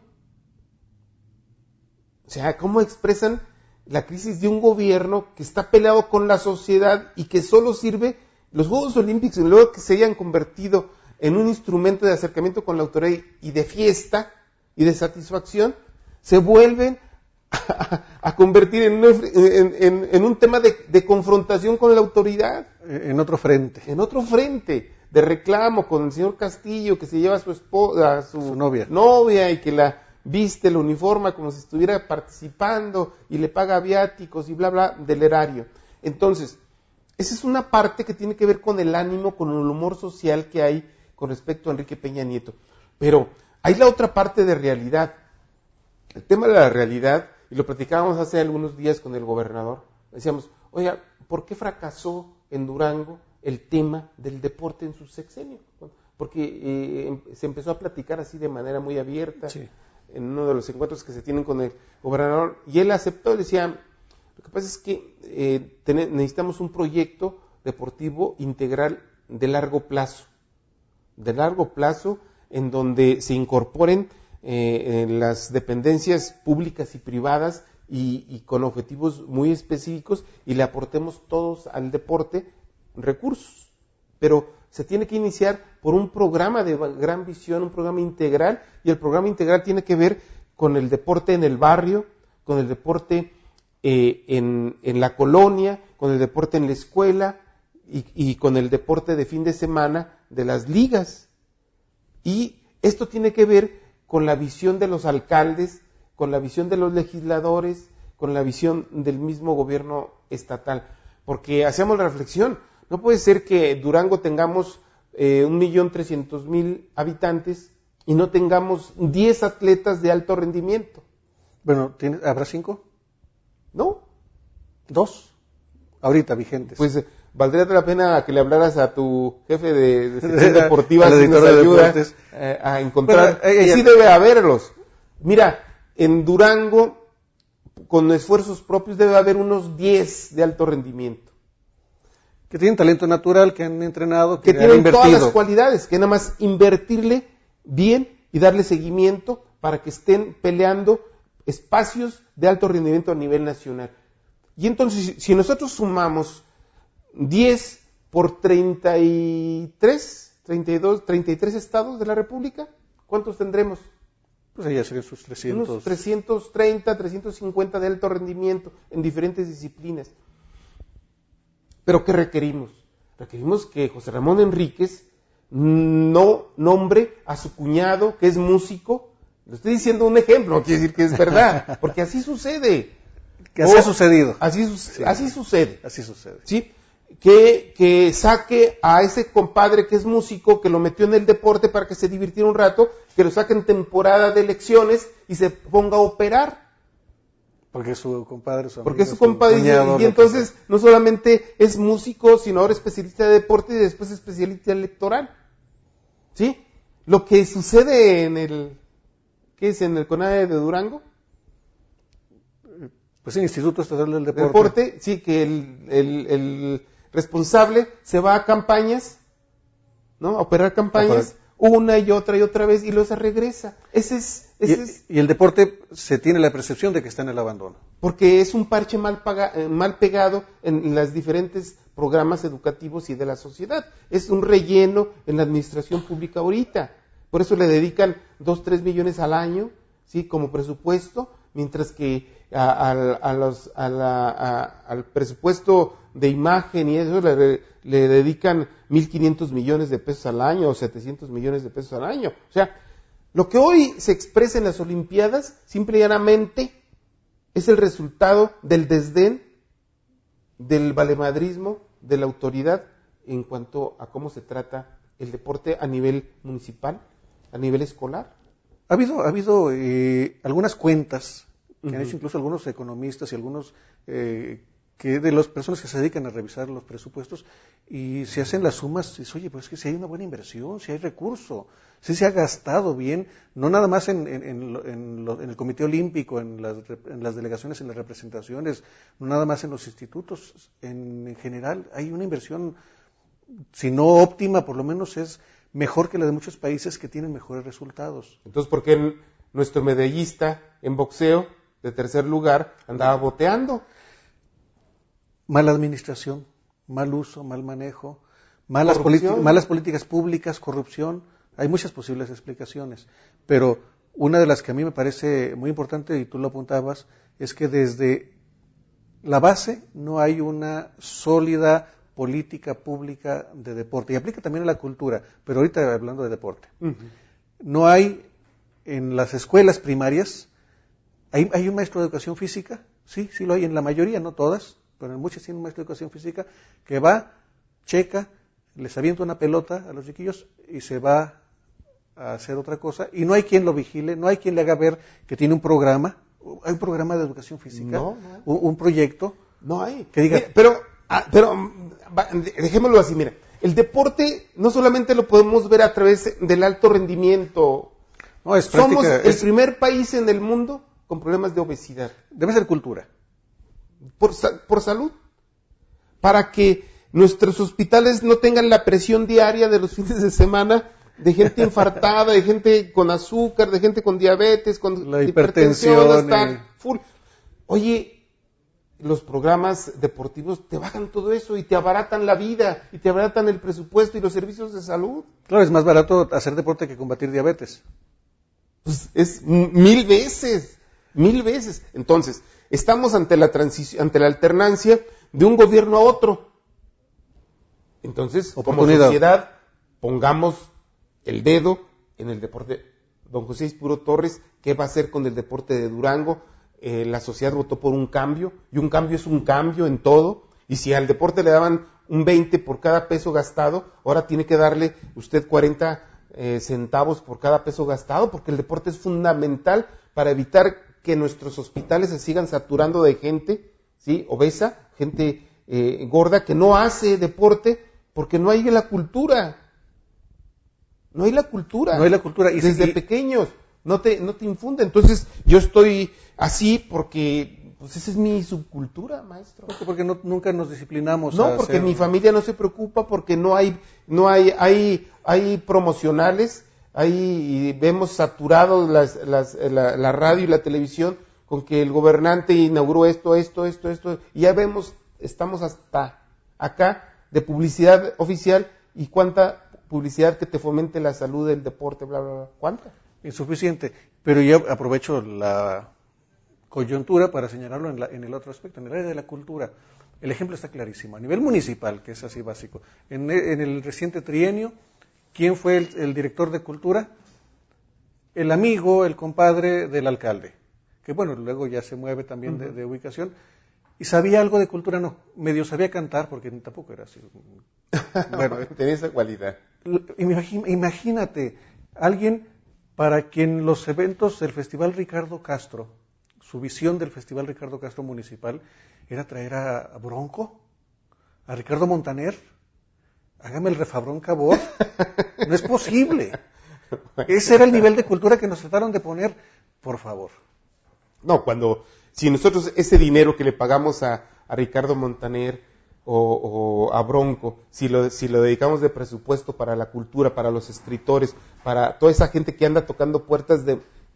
o sea, ¿cómo expresan la crisis de un gobierno que está peleado con la sociedad y que solo sirve los Juegos Olímpicos, y luego que se hayan convertido en un instrumento de acercamiento con la autoridad y de fiesta y de satisfacción, se vuelven a convertir en un tema de confrontación con la autoridad? En otro frente. En otro frente de reclamo con el señor Castillo, que se lleva a su esposa, a su novia y que la viste, la uniforma como si estuviera participando y le paga viáticos y bla, bla, del erario. Entonces, esa es una parte que tiene que ver con el ánimo, con el humor social que hay con respecto a Enrique Peña Nieto. Pero hay la otra parte de realidad. El tema de la realidad, y lo platicábamos hace algunos días con el gobernador, decíamos, oiga, ¿por qué fracasó en Durango el tema del deporte en su sexenio? Porque se empezó a platicar así de manera muy abierta, sí, en uno de los encuentros que se tienen con el gobernador, y él aceptó y decía, lo que pasa es que necesitamos un proyecto deportivo integral de largo plazo, en donde se incorporen en las dependencias públicas y privadas y con objetivos muy específicos, y le aportemos todos al deporte recursos, pero se tiene que iniciar por un programa de gran visión, un programa integral, y el programa integral tiene que ver con el deporte en el barrio, con el deporte en la colonia, con el deporte en la escuela y con el deporte de fin de semana de las ligas. Y esto tiene que ver con la visión de los alcaldes, con la visión de los legisladores, con la visión del mismo gobierno estatal. Porque hacemos la reflexión, no puede ser que Durango tengamos 1.300.000 habitantes y no tengamos 10 atletas de alto rendimiento. Bueno, ¿habrá 5? ¿No? 2, ahorita vigentes. Pues valdría la pena que le hablaras a tu jefe de sección deportiva, que nos ayuda a encontrar, sí debe haberlos. Mira, en Durango, con esfuerzos propios, debe haber unos 10 de alto rendimiento. Que tienen talento natural, que han entrenado, que tienen todas las cualidades, que nada más invertirle bien y darle seguimiento para que estén peleando espacios de alto rendimiento a nivel nacional. Y entonces, si nosotros sumamos 10 por 33, 32, 33 estados de la República, ¿cuántos tendremos? Pues allá serían sus 300. Unos 330, 350 de alto rendimiento en diferentes disciplinas. ¿Pero qué requerimos? Requerimos que José Ramón Enríquez no nombre a su cuñado, que es músico. Le estoy diciendo un ejemplo, no quiere decir que es verdad, porque así sucede. Que así ha sucedido. Así sucede. Así sucede. ¿Sí? Que saque a ese compadre que es músico, que lo metió en el deporte para que se divirtiera un rato, que lo saque en temporada de elecciones y se ponga a operar. Porque es su compadre, cuñado, y entonces no solamente es músico, sino ahora especialista de deporte y después especialista electoral. ¿Sí? Lo que sucede en el CONADE de Durango. Pues el Instituto Estatal del Deporte. Sí, que el responsable se va a campañas, ¿no? A operar campañas, una y otra vez, y luego se regresa. Ese es Y el deporte se tiene la percepción de que está en el abandono. Porque es un parche mal pegado en las diferentes programas educativos y de la sociedad. Es un relleno en la administración pública ahorita. Por eso le dedican 2-3 millones al año, ¿sí? Como presupuesto, mientras que al presupuesto de imagen y eso le dedican 1.500 millones de pesos al año o 700 millones de pesos al año. O sea, lo que hoy se expresa en las Olimpiadas, simple y llanamente, es el resultado del desdén, del valemadrismo, de la autoridad en cuanto a cómo se trata el deporte a nivel municipal, a nivel escolar. Ha habido algunas cuentas que han hecho incluso algunos economistas y algunos que de las personas que se dedican a revisar los presupuestos, y se hacen las sumas y dice, oye, pues es que si hay una buena inversión, si hay recurso, si se ha gastado bien, no nada más en el Comité Olímpico, en las delegaciones, en las representaciones, no nada más en los institutos, en general hay una inversión, si no óptima, por lo menos es mejor que la de muchos países que tienen mejores resultados. Entonces, ¿por qué nuestro medallista en boxeo de tercer lugar andaba boteando? Mala administración, mal uso, mal manejo, malas políticas públicas, corrupción. Hay muchas posibles explicaciones, pero una de las que a mí me parece muy importante, y tú lo apuntabas, es que desde la base no hay una sólida política pública de deporte, y aplica también a la cultura, pero ahorita hablando de deporte. No hay en las escuelas primarias, ¿hay un maestro de educación física? Sí lo hay, en la mayoría, no todas, pero en muchas tienen un maestro de educación física que va, checa, les avienta una pelota a los chiquillos y se va a hacer otra cosa, y no hay quien lo vigile, no hay quien le haga ver que tiene un programa. ¿Hay un programa de educación física? No. ¿Un proyecto? No hay. Que diga... Pero dejémoslo así, mira, el deporte no solamente lo podemos ver a través del alto rendimiento. No, somos el primer país en el mundo con problemas de obesidad. Debe ser cultura. Por salud. Para que nuestros hospitales no tengan la presión diaria de los fines de semana de gente infartada, de gente con azúcar, de gente con diabetes, con la hipertensión. Están full. Oye, los programas deportivos te bajan todo eso y te abaratan la vida y te abaratan el presupuesto y los servicios de salud. Claro, es más barato hacer deporte que combatir diabetes. Pues es 1000 veces. Entonces, estamos ante la transición, ante la alternancia de un gobierno a otro. Entonces, como sociedad, pongamos el dedo en el deporte. Don José Ispuro Torres, ¿qué va a hacer con el deporte de Durango? La sociedad votó por un cambio, y un cambio es un cambio en todo, y si al deporte le daban un 20 por cada peso gastado, ahora tiene que darle usted 40 centavos por cada peso gastado, porque el deporte es fundamental para evitar que nuestros hospitales se sigan saturando de gente, ¿sí? Obesa, gente gorda, que no hace deporte, porque no hay la cultura. No hay la cultura. Y desde pequeños no te infunde. Entonces, yo estoy así porque pues esa es mi subcultura, maestro. Porque nunca nos disciplinamos. No, porque mi familia no se preocupa, porque no hay promocionales, y vemos saturados la radio y la televisión con que el gobernante inauguró esto, y ya vemos, estamos hasta acá de publicidad oficial, y cuánta publicidad que te fomente la salud del deporte, bla, bla, bla. ¿Cuánta? Insuficiente. Pero yo aprovecho la coyuntura para señalarlo en el otro aspecto, en el área de la cultura. El ejemplo está clarísimo. A nivel municipal, que es así básico. En el reciente trienio, ¿quién fue el director de cultura? El amigo, el compadre del alcalde. Que bueno, luego ya se mueve también de ubicación. ¿Y sabía algo de cultura? No. Medio sabía cantar, porque tampoco era así. Bueno, tenía esa cualidad. Imagínate, alguien para quien los eventos del Festival Ricardo Castro, su visión del Festival Ricardo Castro Municipal, era traer a Bronco, a Ricardo Montaner. Hágame el refabrón Cabot. No es posible. Ese era el nivel de cultura que nos trataron de poner, por favor. No, si nosotros ese dinero que le pagamos a Ricardo Montaner o a Bronco, si lo dedicamos de presupuesto para la cultura, para los escritores, para toda esa gente que anda tocando puertas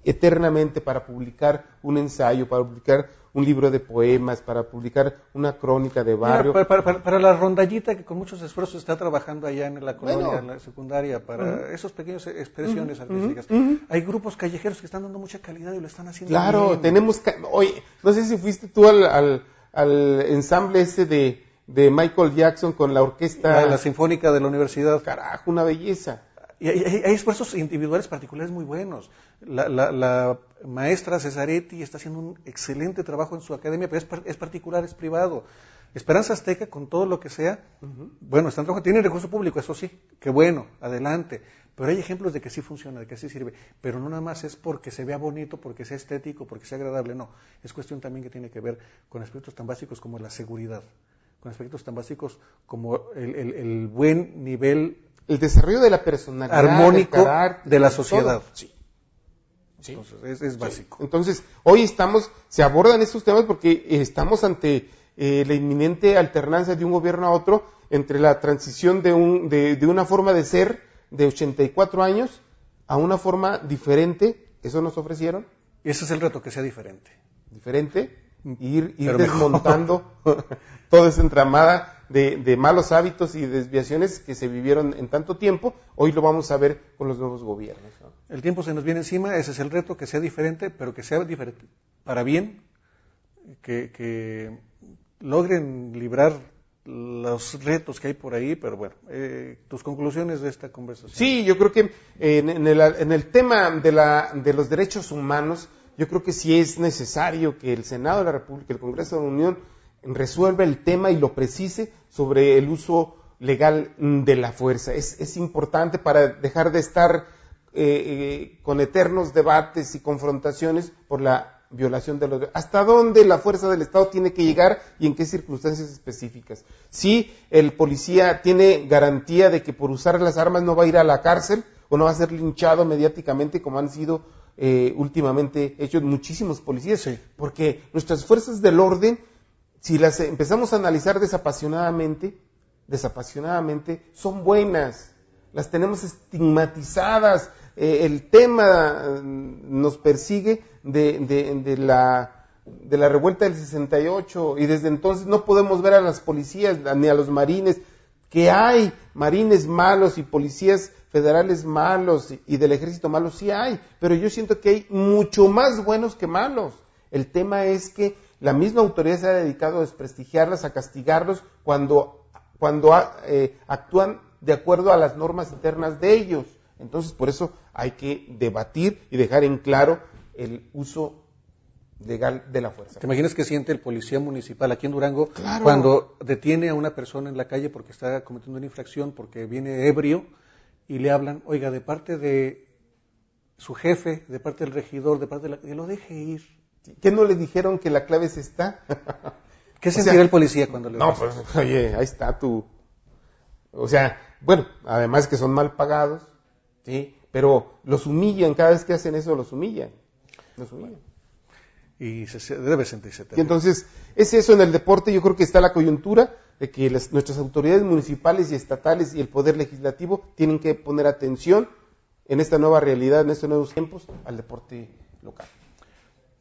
eternamente para publicar un ensayo, para publicar un libro de poemas, para publicar una crónica de barrio. Para la rondallita que con muchos esfuerzos está trabajando allá en la colonia, en la secundaria, para esos pequeños expresiones artísticas. Hay grupos callejeros que están dando mucha calidad y lo están haciendo Claro, bien. tenemos... Oye, no sé si fuiste tú al ensamble ese de Michael Jackson con la orquesta... La Sinfónica de la Universidad. Carajo, una belleza. Y hay esfuerzos individuales particulares muy buenos. La maestra Cesaretti está haciendo un excelente trabajo en su academia, pero es particular, es privado. Esperanza Azteca, con todo lo que sea, bueno, están trabajando, tienen recurso público, eso sí, qué bueno, adelante. Pero hay ejemplos de que sí funciona, de que sí sirve. Pero no nada más es porque se vea bonito, porque sea estético, porque sea agradable, no. Es cuestión también que tiene que ver con aspectos tan básicos como la seguridad, con aspectos tan básicos como el buen nivel... El desarrollo de la personalidad, armónico carácter, de la sociedad. Sí. Entonces es básico. Entonces, hoy se abordan estos temas porque estamos ante la inminente alternancia de un gobierno a otro, entre la transición de una forma de ser de 84 años a una forma diferente. Eso nos ofrecieron. Y ese es el reto, que sea diferente. Diferente, ir desmontando toda esa entramada de malos hábitos y desviaciones que se vivieron en tanto tiempo. Hoy lo vamos a ver con los nuevos gobiernos, ¿no? El tiempo se nos viene encima, ese es el reto, que sea diferente, pero que sea diferente para bien, que logren librar los retos que hay por ahí, pero bueno, tus conclusiones de esta conversación. Sí, yo creo que en el tema de los derechos humanos, yo creo que sí es necesario que el Senado de la República, el Congreso de la Unión, resuelva el tema y lo precise sobre el uso legal de la fuerza. Es importante para dejar de estar con eternos debates y confrontaciones por la violación de los... ¿Hasta dónde la fuerza del Estado tiene que llegar y en qué circunstancias específicas? Si el policía tiene garantía de que por usar las armas no va a ir a la cárcel o no va a ser linchado mediáticamente como han sido últimamente hechos muchísimos policías, sí. Porque nuestras fuerzas del orden, si las empezamos a analizar desapasionadamente, son buenas, las tenemos estigmatizadas. El tema nos persigue de la revuelta del 68 y desde entonces no podemos ver a las policías ni a los marines, que hay marines malos y policías federales malos y del ejército malos, sí hay, pero yo siento que hay mucho más buenos que malos. El tema es que la misma autoridad se ha dedicado a desprestigiarlas, a castigarlos cuando actúan de acuerdo a las normas internas de ellos. Entonces, por eso hay que debatir y dejar en claro el uso legal de la fuerza. ¿Te imaginas qué siente el policía municipal aquí en Durango Claro. cuando detiene a una persona en la calle porque está cometiendo una infracción, porque viene ebrio y le hablan, oiga, de parte de su jefe, de parte del regidor, de parte de que lo deje ir? ¿Qué no le dijeron que la clave es esta? ¿Qué sentirá el policía cuando le No, pasa? pues, oye, ahí está tu... O sea, bueno, además que son mal pagados, ¿sí? Pero los humillan, cada vez que hacen eso los humillan. Y debe sentirse terrible. Y entonces, es eso en el deporte. Yo creo que está la coyuntura de que nuestras autoridades municipales y estatales y el poder legislativo tienen que poner atención en esta nueva realidad, en estos nuevos tiempos, al deporte local.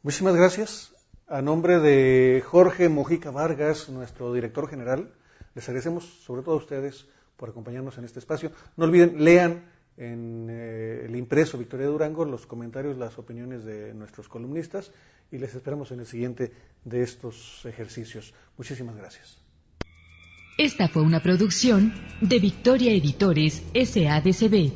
Muchísimas gracias. A nombre de Jorge Mojica Vargas, nuestro director general, les agradecemos sobre todo a ustedes por acompañarnos en este espacio. No olviden, lean en el impreso Victoria de Durango los comentarios, las opiniones de nuestros columnistas y les esperamos en el siguiente de estos ejercicios. Muchísimas gracias. Esta fue una producción de Victoria Editores SADCB.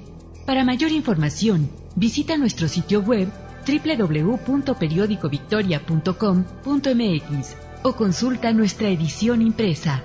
Para mayor información, visita nuestro sitio web www.periodicovictoria.com.mx o consulta nuestra edición impresa.